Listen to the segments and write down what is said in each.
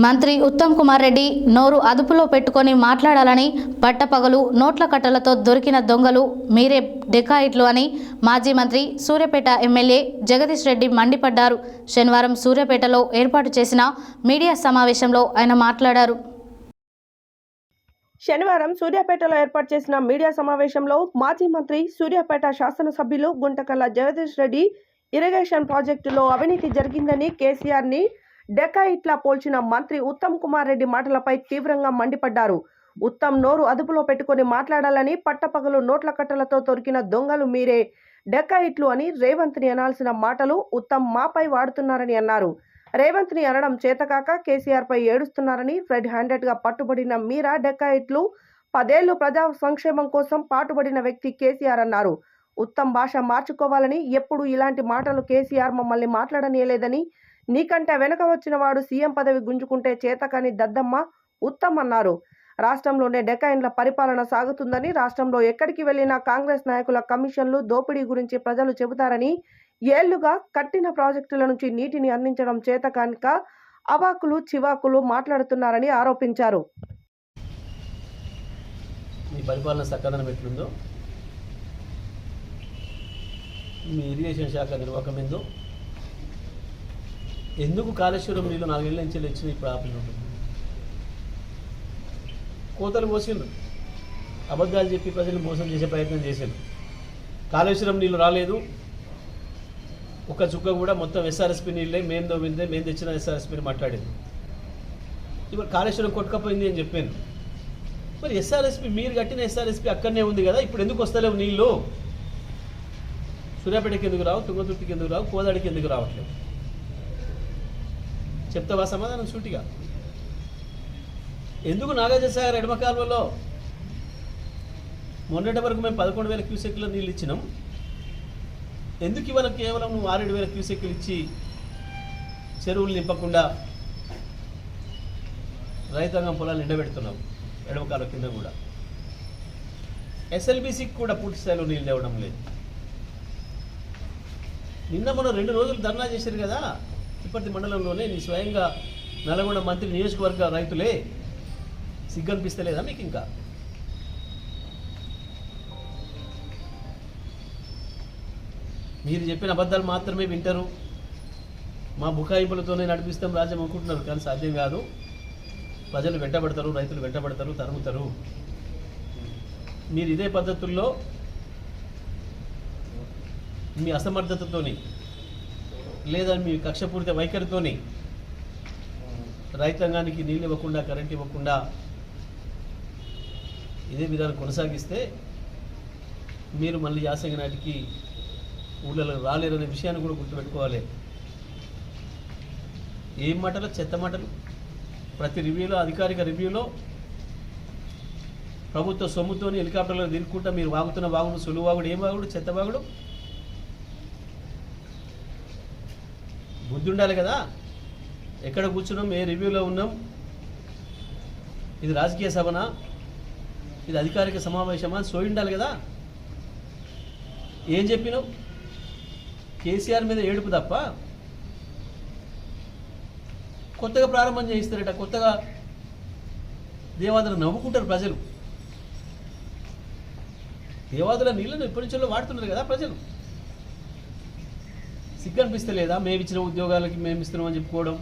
మంత్రి ఉత్తమ్ కుమార్ రెడ్డి నోరు అదుపులో పెట్టుకొని మాట్లాడాలని, పట్టపగలు నోట్ల కట్టలతో దొరికిన దొంగలు మీరే డెకాయిట్లు అని మాజీ మంత్రి సూర్యాపేట ఎమ్మెల్యే జగదీష్ రెడ్డి మండిపడ్డారు. శనివారం సూర్యాపేటలో ఏర్పాటు చేసిన మీడియా సమావేశంలో ఆయన మాట్లాడారు. శనివారం సూర్యాపేటలో ఏర్పాటు చేసిన మీడియా సమావేశంలో మాజీ మంత్రి సూర్యాపేట శాసనసభ్యులు గుంటకల్ల జగదీష్ రెడ్డి ఇరిగేషన్ ప్రాజెక్టులో అవినీతి జరిగిందని కేసీఆర్ని డెకాయిట్లా పోల్చిన మంత్రి ఉత్తమ్ కుమార్ రెడ్డి మాటలపై తీవ్రంగా మండిపడ్డారు. ఉత్తమ్ నోరు అదుపులో పెట్టుకొని మాట్లాడాలని, పట్టపగలు నోట్ల కట్టలతో దొరికిన దొంగలు మీరే డెకాయిట్లు అని రేవంత్ని అనాల్సిన మాటలు ఉత్తమ్ మాపై వాడుతున్నారని అన్నారు. రేవంత్ని అనడం చేతకాక కేసీఆర్పై ఏడుస్తున్నారని, రెడ్ హ్యాండెడ్గా పట్టుబడిన మీరా డెకాయిట్లు, 10 ఏళ్లు ప్రజా సంక్షేమం కోసం పాటుపడిన వ్యక్తి కేసీఆర్ అన్నారు. ఉత్తమ్ భాష మార్చుకోవాలని, ఎప్పుడు ఇలాంటి మాటలు కేసీఆర్ మమ్మల్ని మాట్లాడనీయలేదని, నీకంటే వెనక వచ్చిన వాడు సీఎం పదవి గుంజుకుంటే చేతకాని దద్దమ్మ ఉత్తమ్ అన్నారు. రాష్ట్రంలోనే డెకాయిన్ల పరిపాలన సాగుతుందని, రాష్ట్రంలో ఎక్కడికి వెళ్లినా కాంగ్రెస్ నాయకుల కమిషన్లు, దోపిడీ గురించి ప్రజలు చెబుతారని, ఏళ్లుగా కట్టిన ప్రాజెక్టుల నుంచి నీటిని అందించడం చేతకానిక అవాకులు చివాకులు మాట్లాడుతున్నారని ఆరోపించారు. మీ పరిపాలన సక్కదనం ఎట్లుందో, మీ ఇరిగేషన్ శాఖ నిర్వాహకం ఏందో, ఎందుకు కాళేశ్వరం నీళ్ళు 4 ఏళ్ళ నుంచి వచ్చిన ఇప్పుడు ఆపిల్ ఉంటుంది. కోతలు పోసిండ్రు, అబద్ధాలు చెప్పి ప్రజలు మోసం చేసే ప్రయత్నం చేశారు. కాళేశ్వరం నీళ్ళు రాలేదు, ఒక చుక్క కూడా, మొత్తం ఎస్ఆర్ఎస్పీ నీళ్ళే మేము దోవిందే, మేము తెచ్చిన ఎస్ఆర్ఎస్పీని మాట్లాడేది. ఇప్పుడు కాళేశ్వరం కొట్టుకపోయింది అని చెప్పాను. మరి ఎస్ఆర్ఎస్పీ మీరు కట్టిన ఎస్ఆర్ఎస్పీ అక్కడనే ఉంది కదా, ఇప్పుడు ఎందుకు వస్తలేవు నీళ్ళు? సూర్యాపేటకి ఎందుకు రావు, తుంగతుర్తికి ఎందుకు రావు, కోదాడికి ఎందుకు రావట్లేదు? చెప్తావా సమాధానం సూటిగా? ఎందుకు నాగార్జునసాగర్ ఎడమ కాలువలో మొన్నటి వరకు మేము 11,000 క్యూసెక్ల నీళ్ళు ఇచ్చినాం, ఎందుకు ఇవాళ కేవలం 6,000 క్యూసెక్లు ఇచ్చి చెరువులు నింపకుండా రైతాంగం పొలాలు ఎండబెడుతున్నాం? ఎడమ కాలువ కింద కూడా ఎస్ఎల్బీసీకి కూడా పూర్తి స్థాయిలో నీళ్ళు తేవడం లేదు. నిన్న మనం 2 రోజులు ధర్నా చేశారు కదా తిప్పర్తి మండలంలోనే. నీ స్వయంగా నల్గొండ మంత్రి నియోజకవర్గ రైతులే, సిగ్గనిపిస్తలేదా మీకు? ఇంకా మీరు చెప్పిన అబద్ధాలు మాత్రమే వింటారు, మా బుకాయింపులతోనే నడిపిస్తాం రాజ్యం అనుకుంటున్నారు, కానీ సాధ్యం కాదు. ప్రజలు వెంటబడతారు, రైతులు వెంటబడతారు, తరుముతారు. మీరు ఇదే పద్ధతుల్లో మీ అసమర్థతతోని లేదా మీ కక్షపూరిత వైఖరితోని రైతాంగానికి నీళ్ళు ఇవ్వకుండా, కరెంట్ ఇవ్వకుండా ఇదే విధానం కొనసాగిస్తే మీరు మళ్ళీ యాసంగి నాటికి ఊళ్ళలో రాలేరనే విషయాన్ని కూడా గుర్తుపెట్టుకోవాలి. ఏం మాటలు, చెత్త మాటలు. ప్రతి రివ్యూలో, అధికారిక రివ్యూలో ప్రభుత్వ సొమ్ముతోని హెలికాప్టర్లో తిరుగుకుంటా మీరు వాగుతున్న వాగుడు, సులువు వాగుడు, ఏం వాగుడు, చెత్త వాగుడు. బుద్ధి ఉండాలి కదా. ఎక్కడ కూర్చున్నాం, ఏ రివ్యూలో ఉన్నాం, ఇది రాజకీయ సభనా, ఇది అధికారిక సమావేశమా, సోయి ఉండాలి కదా. ఏం చెప్పినావు? కేసీఆర్ మీద ఏడుపు తప్ప కొత్తగా ప్రారంభం చేయిస్తారట, కొత్తగా దేవాదులు నవ్వుకుంటారు ప్రజలు. దేవాదుల నీళ్ళను ఎప్పటి నుంచో వాడుతున్నారు కదా ప్రజలు. సిగ్గనిపిస్తలేదా? మేము ఇచ్చిన ఉద్యోగాలకి మేము ఇస్తున్నామని చెప్పుకోవడం,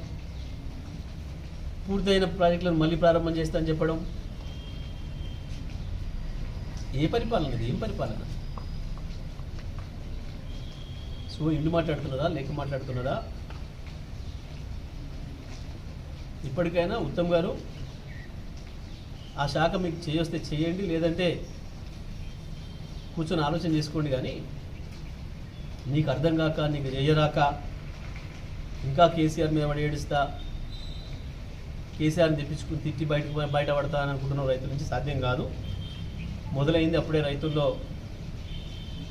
పూర్తయిన ప్రాజెక్టులను మళ్ళీ ప్రారంభం చేస్తా అని చెప్పడం. ఏ పరిపాలన ఇది? ఏం పరిపాలన? సో ఇల్లు మాట్లాడుతున్నదా, లేక మాట్లాడుతున్నదా? ఇప్పటికైనా ఉత్తమ్ గారు ఆ శాఖ మీకు చేయొస్తే చేయండి, లేదంటే కూర్చొని ఆలోచన చేసుకోండి. కానీ నీకు అర్థం కాక, నీకు చేయరాక ఇంకా కేసీఆర్ మీద ఏడుస్తా, కేసీఆర్ని తెప్పించుకుని తిట్టి బయటపడతా అని అనుకుంటున్న రైతుల నుంచి సాధ్యం కాదు. మొదలైంది అప్పుడే, రైతుల్లో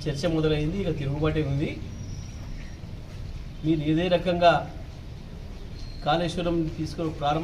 చర్చ మొదలైంది, ఇక తిరుగుబాటే ఉంది. మీరు ఇదే రకంగా కాళేశ్వరం తీసుకొని ప్రారంభం